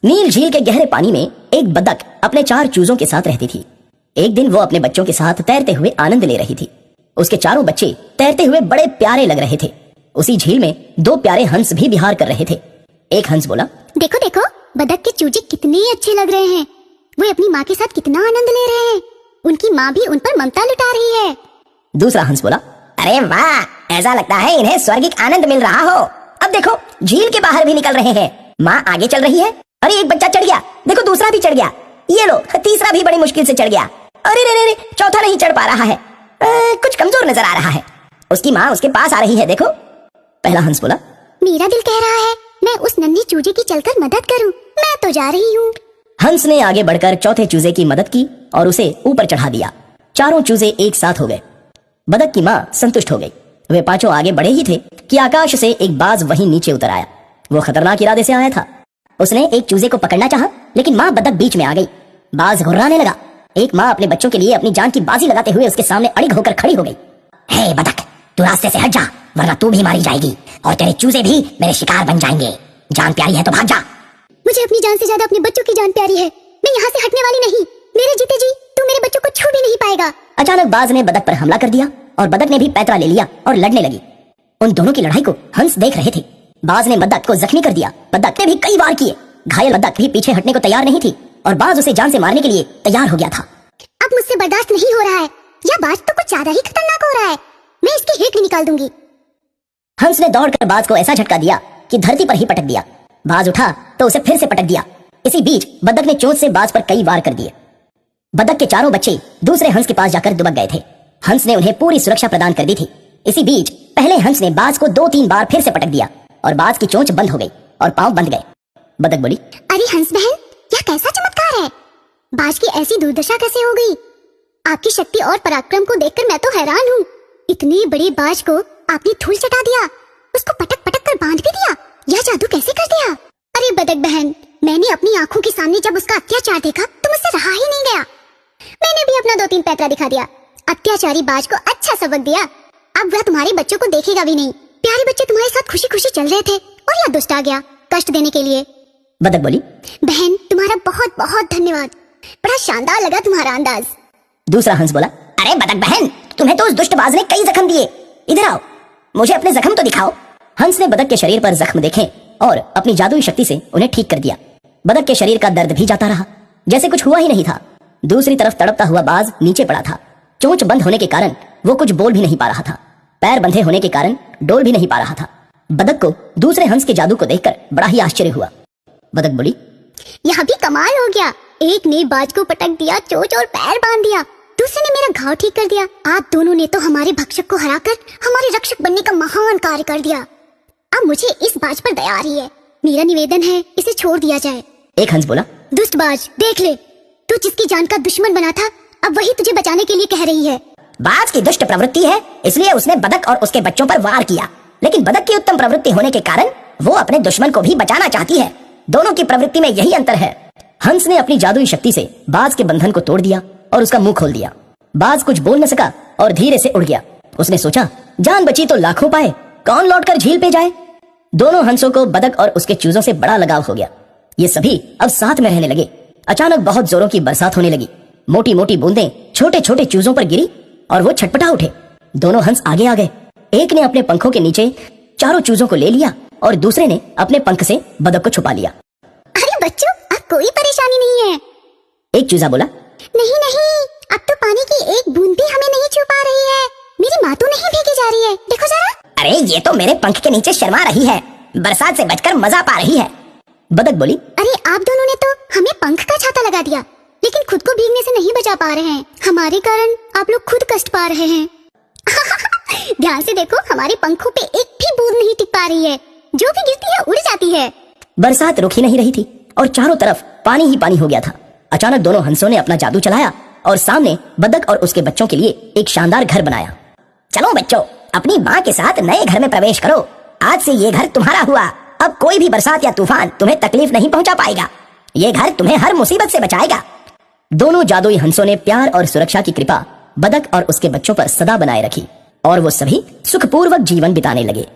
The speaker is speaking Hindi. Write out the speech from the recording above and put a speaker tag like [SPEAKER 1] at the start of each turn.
[SPEAKER 1] नील झील के गहरे पानी में एक बतख अपने 4 चूजों के साथ रहती थी। एक दिन वो अपने बच्चों के साथ तैरते हुए आनंद ले रही थी। उसके चारों बच्चे तैरते हुए बड़े प्यारे लग रहे थे। उसी झील में 2 प्यारे हंस भी विहार कर रहे थे। एक हंस बोला,
[SPEAKER 2] देखो देखो, बतख के चूजे कितने अच्छे लग रहे हैं। वो अपनी माँ के साथ कितना आनंद ले रहे हैं। उनकी माँ भी उन पर ममता लुटा रही है।
[SPEAKER 1] दूसरा हंस बोला,
[SPEAKER 3] अरे वाह, ऐसा लगता है इन्हें स्वर्गिक आनंद मिल रहा हो। अब देखो, झील के बाहर भी निकल रहे हैं। माँ आगे चल रही है। अरे एक बच्चा चढ़ गया, देखो दूसरा भी चढ़ गया। ये लो, तीसरा भी बड़ी मुश्किल से चढ़ गया। अरे रे रे, चौथा नहीं चढ़ पा रहा है। कुछ कमजोर नजर आ रहा है। उसकी माँ उसके पास आ रही है, देखो।
[SPEAKER 1] पहला हंस बोला,
[SPEAKER 2] मेरा दिल कह रहा है मैं उस नन्ही चूजे की चलकर मदद करूं। मैं तो जा रही हूँ।
[SPEAKER 1] हंस ने आगे बढ़कर चौथे चूजे की मदद की और उसे ऊपर चढ़ा दिया। चारों चूजे एक साथ हो गए। बतख की माँ संतुष्ट हो गई। वे 5 आगे बढ़े ही थे कि आकाश से एक बाज वहीं नीचे उतर आया। वो खतरनाक इरादे से आया था। उसने एक चूजे को पकड़ना चाहा, लेकिन माँ बतख बीच में आ गई। बाज घुर्राने लगा। एक माँ अपने बच्चों के लिए अपनी जान की बाजी लगाते हुए उसके सामने अड़िग होकर खड़ी हो गई।
[SPEAKER 3] हे बतख, तू रास्ते से हट जा, वरना तू भी मारी जाएगी और तेरे चूजे भी मेरे शिकार बन जाएंगे। जान प्यारी है तो भाग जा।
[SPEAKER 2] मुझे अपनी जान से ज्यादा अपने बच्चों की जान प्यारी है। मैं यहाँ से हटने वाली नहीं। मेरे जीते जी तू मेरे बच्चों को छू भी नहीं पाएगा।
[SPEAKER 1] अचानक बाज ने बतख पर हमला कर दिया और बतख ने भी पैतरा ले लिया और लड़ने लगी। उन दोनों की लड़ाई को हंस देख रहे थे। बाज ने बतख को जख्मी कर दिया। बतख ने भी कई वार किए। घायल बतख भी पीछे हटने को तैयार नहीं थी और बाज उसे जान से मारने के लिए तैयार हो गया था।
[SPEAKER 2] अब मुझसे बर्दाश्त नहीं हो रहा है। यह बाज तो कुछ ज्यादा ही खतरनाक हो रहा है। मैं इसकी हेट भी निकाल दूंगी।
[SPEAKER 1] हंस ने दौड़कर बाज को ऐसा झटका दिया कि धरती पर ही पटक दिया। बाज उठा तो उसे फिर से पटक दिया। इसी बीच बतख ने चोंच से बाज पर कई वार कर दिए। बतख के चारों बच्चे दूसरे हंस के पास जाकर दुबक गए थे। हंस ने उन्हें पूरी सुरक्षा प्रदान कर दी थी। इसी बीच पहले हंस ने बाज को 2-3 बार फिर से पटक दिया और बाज की चोंच बंद हो गई और पांव बंध गए। बतख बोली,
[SPEAKER 2] अरे हंस बहन, यह कैसा चमत्कार है। बाज की ऐसी दुर्दशा कैसे हो गई। आपकी शक्ति और पराक्रम को देखकर मैं तो हैरान हूँ। इतने बड़े बाज को आपने धूल चटा दिया, उसको पटक पटक कर बांध भी दिया। यह जादू कैसे कर दिया। अरे बतख बहन, मैंने अपनी आंखों के सामने जब उसका अत्याचार देखा तो मुझसे रहा ही नहीं गया। मैंने भी अपना 2-3 पैतरा दिखा दिया। अत्याचारी बाज को अच्छा सबक दिया। अब वह तुम्हारे बच्चों को देखेगा भी नहीं। प्यारे बच्चे तुम्हारे साथ खुशी खुशी चल रहे थे और यह दुष्ट आ गया कष्ट देने के लिए।
[SPEAKER 1] बतख बोली,
[SPEAKER 2] बहन तुम्हारा बहुत बहुत धन्यवाद। बड़ा शानदार लगा तुम्हारा अंदाज।
[SPEAKER 1] दूसरा हंस बोला,
[SPEAKER 3] अरे बतख बहन, तुम्हें तो उस दुष्ट बाज ने कई जख्म दिए। इधर आओ, मुझे अपने जख्म तो दिखाओ।
[SPEAKER 1] हंस ने बतख के शरीर पर जख्म देखे और अपनी जादुई शक्ति से उन्हें ठीक कर दिया। बतख के शरीर का दर्द भी जाता रहा, जैसे कुछ हुआ ही नहीं था। दूसरी तरफ तड़पता हुआ बाज नीचे पड़ा था। चोंच बंद होने के कारण वो कुछ बोल भी नहीं पा रहा था। पैर बंधे होने के कारण डोल भी नहीं पा रहा था। बतख को दूसरे हंस के जादू को देखकर बड़ा ही आश्चर्य हुआ। बतख बोली,
[SPEAKER 2] यह भी कमाल हो गया। एक ने बाज को पटक दिया, चोंच और पैर बांध दिया, दूसरे ने मेरा घाव ठीक कर दिया। आप दोनों ने तो हमारे भक्षक को हराकर हमारे रक्षक बनने का महान कार्य कर दिया। अब मुझे इस बाज पर दया आ रही है। मेरा निवेदन है इसे छोड़ दिया जाए।
[SPEAKER 1] एक हंस बोला,
[SPEAKER 2] दुष्ट बाज, देख ले, तू जिसकी जान का दुश्मन बना था, अब वही तुझे बचाने के लिए कह रही है।
[SPEAKER 3] बाज की दुष्ट प्रवृत्ति है, इसलिए उसने बतख और उसके बच्चों पर वार किया। लेकिन बतख की उत्तम प्रवृत्ति होने के कारण वो अपने दुश्मन को भी बचाना चाहती है। दोनों की प्रवृत्ति में यही अंतर है। हंस ने अपनी जादुई शक्ति से बाज के बंधन को तोड़ दिया और उसका मुंह खोल दिया। बाज कुछ बोल न सका और धीरे से उड़ गया। उसने सोचा, जान बची तो लाखों पाए, कौन लौटकर झील पे जाए। दोनों हंसों को बतख और उसके चूजों से बड़ा लगाव हो गया। ये सभी अब साथ में रहने लगे। अचानक बहुत जोरों की बरसात होने लगी। मोटी मोटी बूंदें छोटे छोटे चूजों पर गिरी और वो छटपटा उठे। दोनों हंस आगे आ गए। एक ने अपने पंखों के नीचे चारों चूजों को ले लिया और दूसरे ने अपने पंख से बतख को छुपा लिया।
[SPEAKER 2] अरे बच्चों, अब कोई परेशानी नहीं है।
[SPEAKER 1] एक चूजा बोला,
[SPEAKER 2] नहीं नहीं, अब तो पानी की एक बूंद भी हमें नहीं छू पा रही है। मेरी माँ तो नहीं भीगी जा रही है, देखो जरा।
[SPEAKER 3] अरे ये तो मेरे पंख के नीचे शर्मा रही है, बरसात से बचकर मजा पा रही है।
[SPEAKER 1] बतख बोली,
[SPEAKER 2] अरे आप दोनों ने तो हमें पंख का छाता लगा दिया, लेकिन खुद को भीगने से नहीं बचा पा रहे हैं। हमारे कारण आप लोग खुद कष्ट पा रहे हैं। ध्यान से देखो, हमारे पंखों पे एक भी बूंद नहीं टिक पा रही है। जो भी गिरती है उड़ जाती है।
[SPEAKER 1] बरसात रुक ही नहीं रही थी और चारों तरफ पानी ही पानी हो गया था। अचानक दोनों हंसों ने अपना जादू चलाया और सामने बतख और उसके बच्चों के लिए एक शानदार घर बनाया।
[SPEAKER 3] चलो बच्चों, अपनी माँ के साथ नए घर में प्रवेश करो। आज से ये घर तुम्हारा हुआ। अब कोई भी बरसात या तूफान तुम्हें तकलीफ नहीं पहुंचा पाएगा। ये घर तुम्हें हर मुसीबत से बचाएगा।
[SPEAKER 1] दोनों जादुई हंसों ने प्यार और सुरक्षा की कृपा बतख और उसके बच्चों पर सदा बनाए रखी और वो सभी सुखपूर्वक जीवन बिताने लगे।